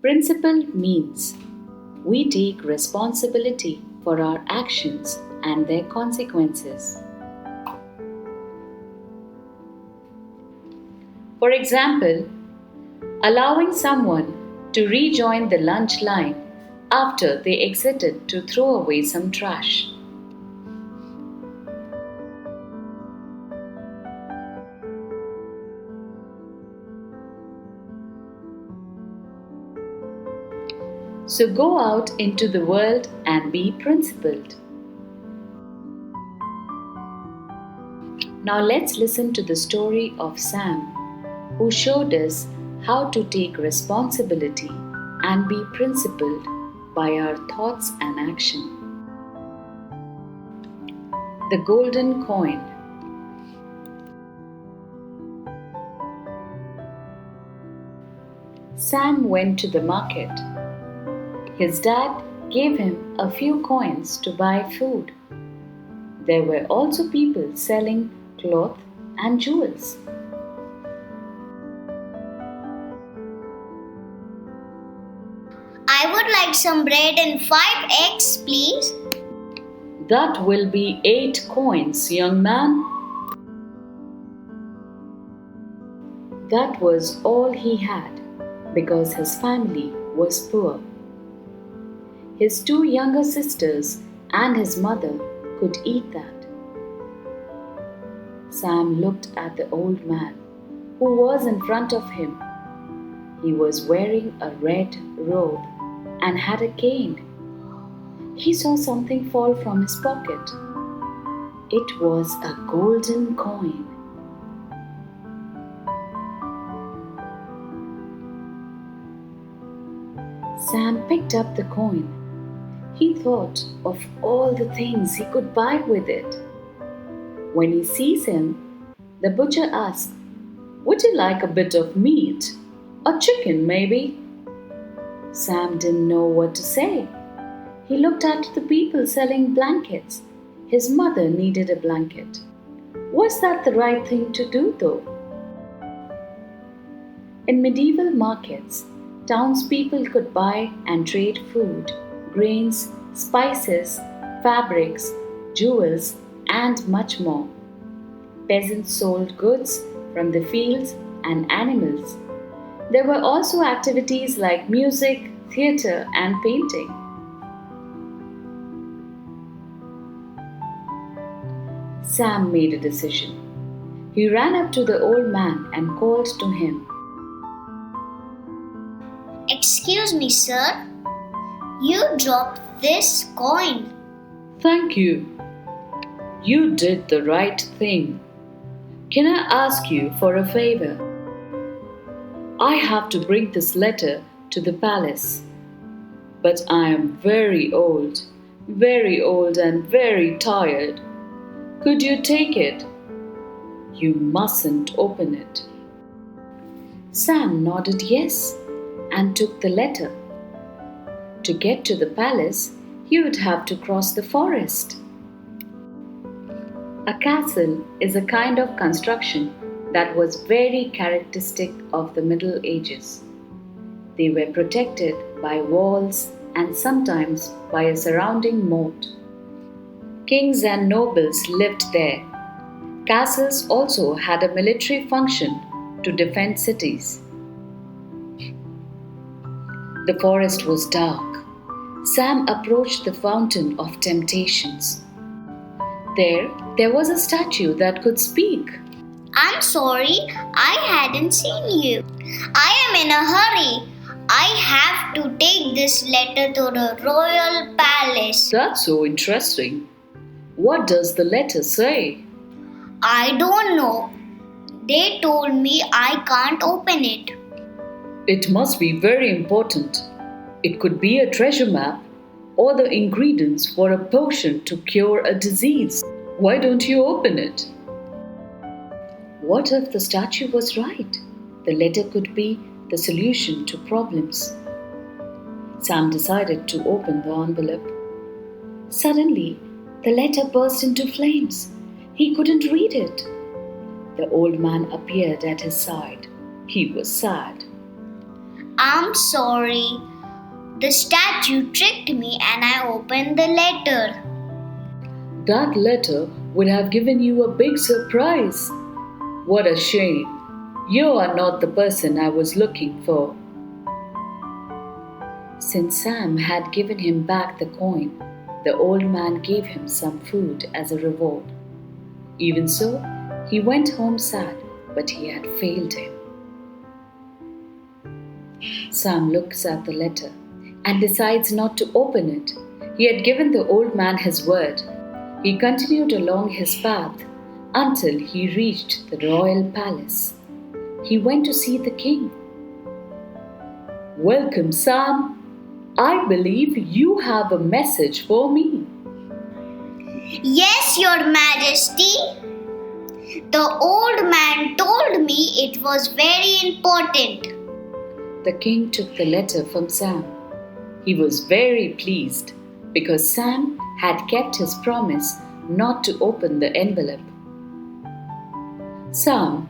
Principle means we take responsibility for our actions and their consequences. For example, allowing someone to rejoin the lunch line after they exited to throw away some trash. So go out into the world and be principled. Now let's listen to the story of Sam, who showed us how to take responsibility and be principled by our thoughts and action. The golden coin. Sam went to the market. His dad gave him a few coins to buy food. There were also people selling cloth and jewels. I would like some bread and 5 eggs, please. That will be 8 coins, young man. That was all he had because his family was poor. His 2 younger sisters and his mother could eat that. Sam looked at the old man who was in front of him. He was wearing a red robe and had a cane. He saw something fall from his pocket. It was a golden coin. Sam picked up the coin. He thought of all the things he could buy with it. When he sees him, the butcher asks, "Would you like a bit of meat? A chicken, maybe?" Sam didn't know what to say. He looked at the people selling blankets. His mother needed a blanket. Was that the right thing to do, though? In medieval markets, townspeople could buy and trade food, grains, spices, fabrics, jewels, and much more. Peasants sold goods from the fields and animals. There were also activities like music, theatre, and painting. Sam made a decision. He ran up to the old man and called to him. Excuse me, sir. You dropped this coin. Thank you. You did the right thing. Can I ask you for a favor? I have to bring this letter to the palace. But I am very old and very tired. Could you take it? You mustn't open it. Sam nodded yes and took the letter. To get to the palace, he would have to cross the forest. A castle is a kind of construction that was very characteristic of the Middle Ages. They were protected by walls and sometimes by a surrounding moat. Kings and nobles lived there. Castles also had a military function to defend cities. The forest was dark. Sam approached the fountain of temptations. There was a statue that could speak. I'm sorry, I hadn't seen you. I am in a hurry. I have to take this letter to the royal palace. That's so interesting. What does the letter say? I don't know. They told me I can't open it. It must be very important. It could be a treasure map or the ingredients for a potion to cure a disease. Why don't you open it? What if the statue was right? The letter could be the solution to problems. Sam decided to open the envelope. Suddenly, the letter burst into flames. He couldn't read it. The old man appeared at his side. He was sad. I'm sorry. The statue tricked me and I opened the letter. That letter would have given you a big surprise. What a shame. You are not the person I was looking for. Since Sam had given him back the coin, the old man gave him some food as a reward. Even so, he went home sad, but he had failed him. Sam looks at the letter and decides not to open it. He had given the old man his word. He continued along his path until he reached the royal palace. He went to see the king. "Welcome, Sam. I believe you have a message for me." Yes, Your Majesty. The old man told me it was very important. The king took the letter from Sam. He was very pleased because Sam had kept his promise not to open the envelope. "Sam,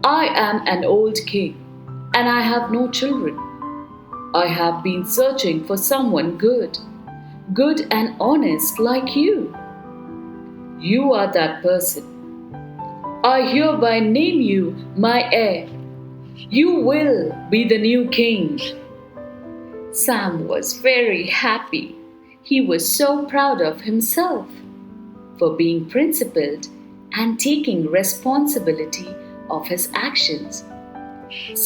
I am an old king and I have no children. I have been searching for someone good and honest like you. You are that person. I hereby name you my heir. You will be the new king." Sam was very happy. He was so proud of himself for being principled and taking responsibility of his actions.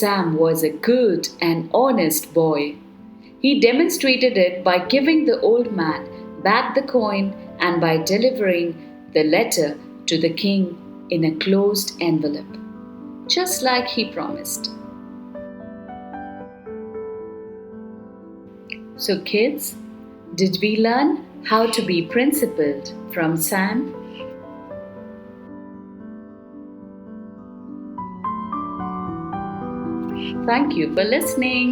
Sam was a good and honest boy. He demonstrated it by giving the old man back the coin and by delivering the letter to the king in a closed envelope, just like he promised. So, kids, did we learn how to be principled from Sam? Thank you for listening.